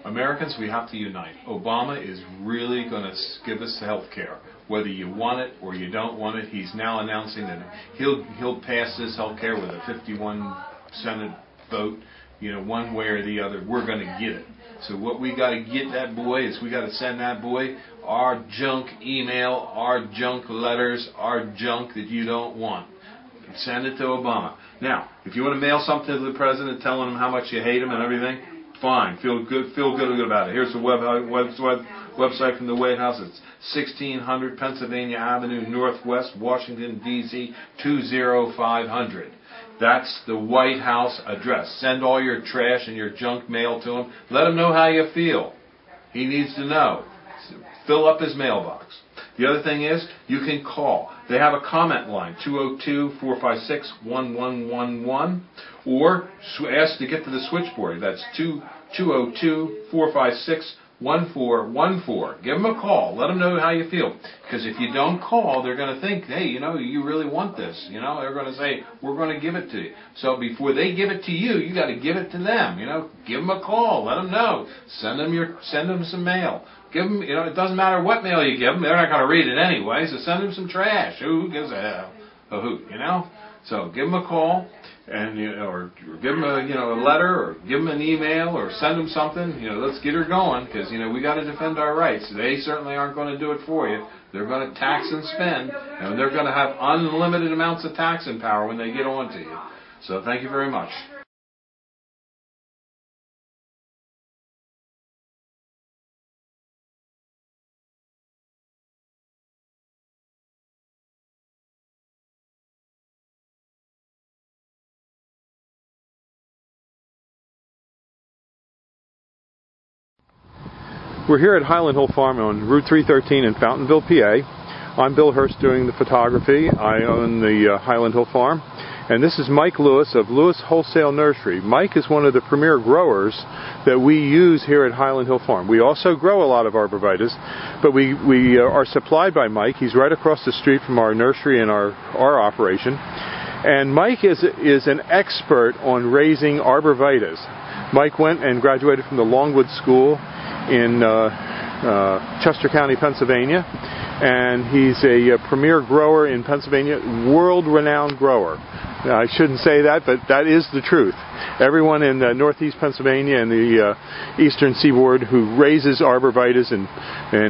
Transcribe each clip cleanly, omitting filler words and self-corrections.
Americans, we have to unite. Obama is really going to give us health care. Whether you want it or you don't want it, he's now announcing that he'll pass this health care with a 51 Senate vote. You know, one way or the other, we're going to get it. So what we got to get that boy is we got to send that boy our junk email, our junk letters, our junk that you don't want. Send it to Obama. Now, if you want to mail something to the president telling him how much you hate him and everything, fine. Feel good about it. Here's the website from the White House. It's 1600 Pennsylvania Avenue Northwest, Washington, D.C. 20500. That's the White House address. Send all your trash and your junk mail to him. Let him know how you feel. He needs to know. Fill up his mailbox. The other thing is, you can call. They have a comment line, 202-456-1111, or ask to get to the switchboard. That's 202-456-1414. Give them a call. Let them know how you feel. Because if you don't call, they're going to think, hey, you know, you really want this. You know, they're going to say, we're going to give it to you. So before they give it to you, you got to give it to them. You know, give them a call. Let them know. Send them some mail. Give them, you know, it doesn't matter what mail you give them. They're not going to read it anyway. So send them some trash. Who gives a hoot, you know? So give them a call, and or give them a letter, or give them an email, or send them something. You know, let's get her going, because we got to defend our rights. They certainly aren't going to do it for you. They're going to tax and spend, and they're going to have unlimited amounts of taxing power when they get on to you. So thank you very much. We're here at Highland Hill Farm on Route 313 in Fountainville, PA. I'm Bill Hurst doing the photography. I own the Highland Hill Farm. And this is Mike Lewis of Lewis Wholesale Nursery. Mike is one of the premier growers that we use here at Highland Hill Farm. We also grow a lot of arborvitaes, but we are supplied by Mike. He's right across the street from our nursery and our operation. And Mike is an expert on raising arborvitaes. Mike went and graduated from the Longwood School in Chester County, Pennsylvania, and he's a premier grower in Pennsylvania, world-renowned grower. I shouldn't say that, but that is the truth. Everyone in northeast Pennsylvania and the eastern seaboard who raises arborvitaes and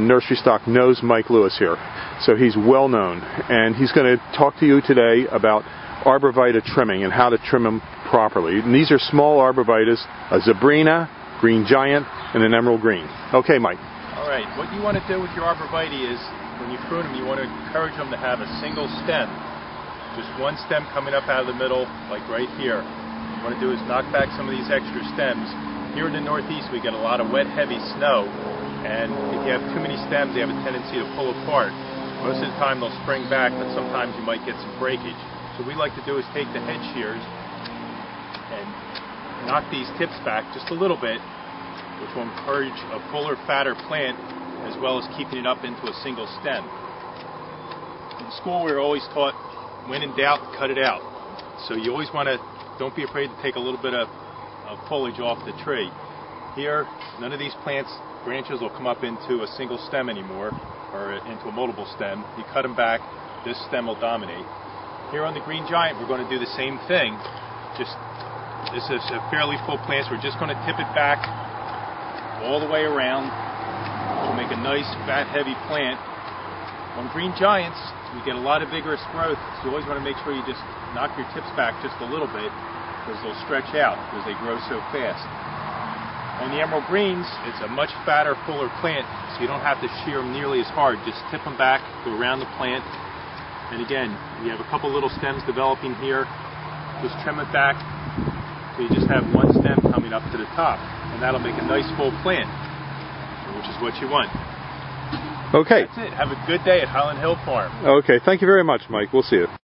nursery stock knows Mike Lewis here. So he's well known, and he's going to talk to you today about arborvitae trimming and how to trim them properly. And these are small arborvitaes, a Zebrina, Green Giant, and an Emerald Green. Okay, Mike. All right, what you want to do with your arborvitae is, when you prune them, you want to encourage them to have a single stem. Just one stem coming up out of the middle, like right here. What you want to do is knock back some of these extra stems. Here in the Northeast, we get a lot of wet, heavy snow, and if you have too many stems, they have a tendency to pull apart. Most of the time, they'll spring back, but sometimes you might get some breakage. So what we like to do is take the head shears and knock these tips back just a little bit, which will encourage a fuller, fatter plant, as well as keeping it up into a single stem. In school, we were always taught, when in doubt, cut it out. So you always want to, don't be afraid to take a little bit of foliage off the tree. Here, none of these plants, branches will come up into a single stem anymore, or into a multiple stem. You cut them back, this stem will dominate. Here on the Green Giant, we're going to do the same thing. This is a fairly full plant, so we're just going to tip it back all the way around, which will make a nice, fat, heavy plant. On Green Giants, you get a lot of vigorous growth, so you always want to make sure you just knock your tips back just a little bit, because they'll stretch out, because they grow so fast. On the Emerald Greens, it's a much fatter, fuller plant, so you don't have to shear them nearly as hard. Just tip them back, go around the plant, and again, you have a couple little stems developing here, just trim it back, so you just have one stem coming up to the top, and that'll make a nice full plant, which is what you want. Okay. That's it. Have a good day at Highland Hill Farm. Okay, thank you very much, Mike. We'll see you.